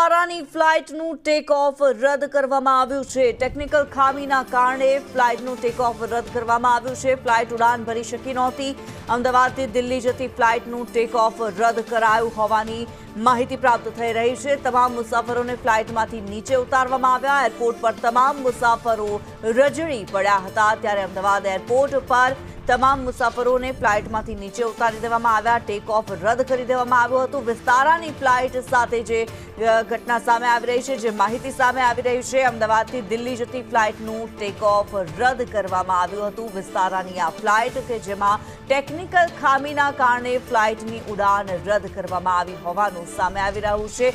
વિસ્તારાની ફ્લાઇટનું take off રદ કરવામાં આવ્યું છે। ટેકનિકલ ખામીના કારણે ફ્લાઇટનું ટેક ઓફ રદ કરવામાં આવ્યું છે। ફ્લાઇટ ઉડાન ભરી શકી નહોતી। અમદાવાદથી દિલ્હી જતી ફ્લાઇટનું ટેક ઓફ રદ કરાયું હોવાની માહિતી પ્રાપ્ત થઈ રહી છે। તમામ મુસાફરોને ફ્લાઇટમાંથી નીચે ઉતારવામાં આવ્યા। એરપોર્ટ પર તમામ મુસાફરો રજળી પડ્યા હતા। ત્યારે અમદાવાદ એરપોર્ટ પર તમામ મુસાફરોને ફ્લાઇટમાંથી નીચે ઉતારી દેવામાં આવ્યા। ટેક ઓફ રદ કરી દેવામાં આવ્યું હતું। વિસ્તારાની ફ્લાઇટ સાથે જે ઘટના સામે આવી રહી છે, જે માહિતી સામે આવી રહી છે, અમદાવાદથી દિલ્હી જતી ફ્લાઇટનું ટેક ઓફ રદ કરવામાં આવ્યું હતું। વિસ્તારાની આ ફ્લાઇટ કે જેમાં ટેકનિકલ ખામીના કારણે ફ્લાઇટની ઉડાન રદ કરવામાં આવી હોવાનું સામે આવી રહ્યું છે।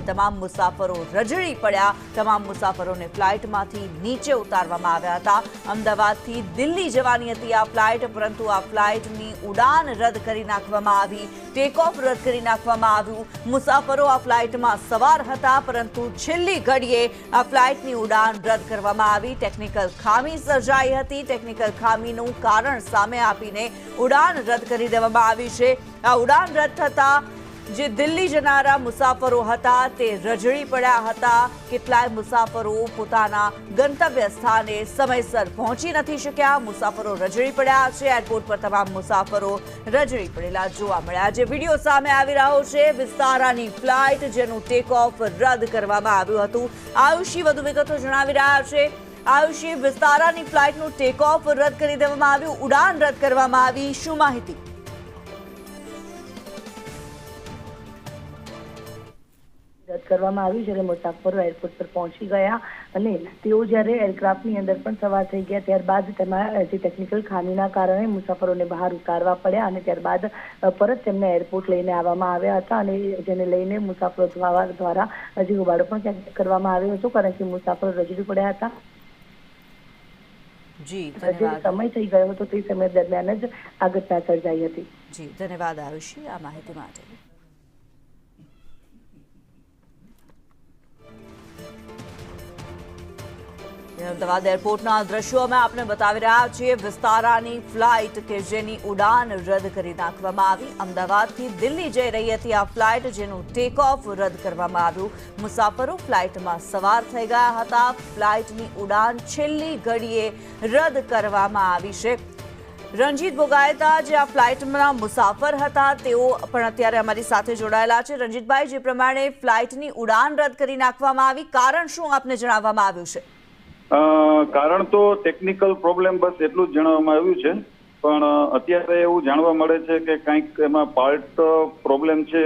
તમામ મુસાફરો રજળી પડ્યા। તમામ મુસાફરોને ફ્લાઇટમાંથી નીચે ઉતારવામાં આવ્યા હતા। અમદાવાદથી દિલ્હી જવાની હતી આ ફ્લાઇટ, પરંતુ આ ફ્લાઇટની ઉડાન રદ કરી નાખવામાં આવી। ટેક ઓફ રદ કરી નાખવામાં આવ્યું। મુસાફરો આ ફ્લાઇટમાં સવાર હતા, પરંતુ છેલ્લી ઘડીએ આ ફ્લાઇટની ઉડાન રદ કરવામાં આવી। ટેકનિકલ ખામી સર્જાઈ હતી। ટેકનિકલ ખામીનું કારણ સામે આપીને ઉડાન રદ કરી દેવામાં આવી છે। આ ઉડાન રદ થતા જે દિલ્હી જનારા મુસાફરો હતા તે રજળી પડ્યા હતા। કેટલાય મુસાફરો પોતાના ગંતવ્ય સ્થાને સમયસર પહોંચી નથી શક્યા। મુસાફરો રજળી પડ્યા છે। એરપોર્ટ પર તમામ મુસાફરો રજળી પડેલા જોવા મળ્યા। જે વિડીયો સામે આવી રહ્યો છે વિસ્તારાની ફ્લાઇટ જેનું ટેક ઓફ રદ કરવામાં આવ્યું હતું। આયુષી વધુ વિગતો જણાવી રહ્યા છે। આયુષી, વિસ્તારાની ફ્લાઇટનું ટેક ઓફ રદ કરી દેવામાં આવ્યું, ઉડાન રદ કરવામાં આવી, શું માહિતી? રદ કરવામાં આવ્યું જ્યારે મુસાફરો એરપોર્ટ પર પહોંચી ગયા અને તેઓ જ્યારે એરક્રાફ્ટની અંદર પણ સવાર થઈ ગયા ત્યારબાદ તેમાં જે ટેકનિકલ ખામીના કારણે મુસાફરોને બહાર ઉતારવા પડ્યા અને ત્યારબાદ પરત તેમને એરપોર્ટ લઈને આવવામાં આવ્યા હતા અને જેને લઈને મુસાફરો દ્વારા હજી હોબાળો પણ ક્યાંક કરવામાં આવ્યો હતો, કારણ કે મુસાફરો રજળી પડ્યા હતા। સમય થઈ ગયો હતો તે સમય દરમિયાન જ આ ઘટના સર્જાઈ હતી। જી, ધન્યવાદ આયુષી આ માહિતી માટે। અમદાવાદ એરપોર્ટના દ્રશ્યો અમે આપને બતાવી રહ્યા છીએ। વિસ્તારાની ફ્લાઇટ કે જેની ઉડાન રદ કરી નાખવામાં આવી। અમદાવાદથી દિલ્હી જઈ રહી હતી આ ફ્લાઇટ જેનું ટેક ઓફ રદ કરવામાં આવ્યું। મુસાફરો ફ્લાઇટમાં સવાર થઈ ગયા હતા। ફ્લાઇટની ઉડાન છેલ્લી ઘડીએ રદ કરવામાં આવી છે। રણજીત બોગાયતા જે આ ફ્લાઇટના મુસાફર હતા તેઓ પણ અત્યારે અમારી સાથે જોડાયેલા છે। રણજીતભાઈ, જે પ્રમાણે ફ્લાઇટની ઉડાન રદ કરી નાખવામાં આવી, કારણ શું આપને જણાવવામાં આવ્યું છે? કારણ તો ટેકનિકલ પ્રોબ્લેમ બસ એટલું જ જણાવવામાં આવ્યું છે, પણ અત્યારે એવું જાણવા મળે છે કે કંઈક એમાં પાર્ટ પ્રોબ્લેમ છે।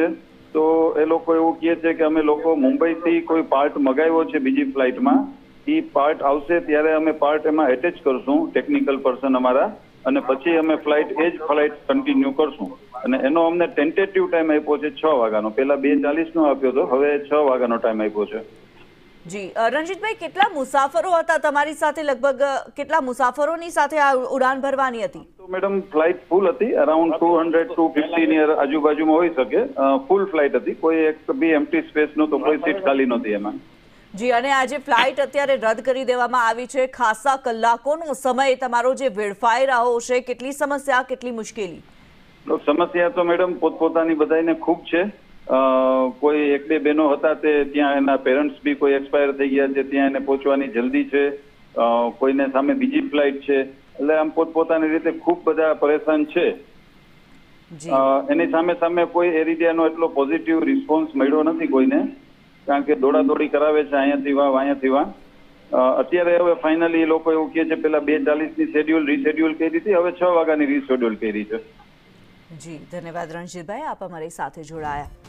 તો એ લોકો એવું કહે છે કે અમે લોકો મુંબઈથી કોઈ પાર્ટ મગાવ્યો છે બીજી ફ્લાઇટમાં, એ પાર્ટ આવશે ત્યારે અમે પાર્ટ એમાં એટેચ કરશું, ટેકનિકલ પર્સન અમારા, અને પછી અમે એ જ ફ્લાઇટ કન્ટિન્યુ કરશું। અને એનો અમને ટેન્ટેટિવ ટાઈમ આપ્યો છે 6 વાગ્યાનો, પહેલા 2:40 આપ્યો હતો, હવે 6 વાગ્યાનો ટાઈમ આપ્યો છે। જી, રણજીતભાઈ, કેટલા મુસાફરો હતા તમારી સાથે? લગભગ કેટલા મુસાફરોની સાથે આ ઉડાન ભરવાની હતી? તો મેડમ ફ્લાઇટ ફૂલ હતી, અરાઉન્ડ 200 to 250 ની આજુબાજુમાં હોઈ શકે। ફૂલ ફ્લાઇટ હતી, કોઈ એક બી એમ્પ્ટી સ્પેસ નહોતો, કોઈ સીટ ખાલી નહોતી એમાં। જી, અને આજે ફ્લાઇટ અત્યારે રદ કરી દેવામાં આવી છે। ખાસા કલાકોનો સમય તમારો જે વેડફાઈ રહ્યો છે, કેટલી સમસ્યા, કેટલી મુશ્કેલી? સમસ્યા તો મેડમ પોતપોતાની બધાને ખૂબ છે। કોઈ 1-2 બહેનો હતા તે ત્યાં એના પેરેન્ટ્સ બી કોઈ એક્સપાયર થઈ ગયા છે, ત્યાં એને પહોંચવાની જલ્દી છે। કોઈને સામે બીજી ફ્લાઇટ છે, એટલે આમ પોતપોતાની રીતે ખૂબ બધા પરેશાન છે। એની સામે કોઈ એરિયાનો એટલો પોઝિટિવ રિસ્પોન્સ મળ્યો નથી કોઈને, કારણ કે દોડાદોડી કરાવે છે, અહીંયાથી અહીંયાથી અત્યારે હવે ફાઇનલી એ લોકો એવું કહે છે પેલા 2:40 ની રીશેડ્યુલ કરી હતી, હવે 6 વાગ્યાની રીશેડ્યુલ કરી છે। જી, ધન્યવાદ રણજીતભાઈ, આપ અમારી સાથે જોડાયા।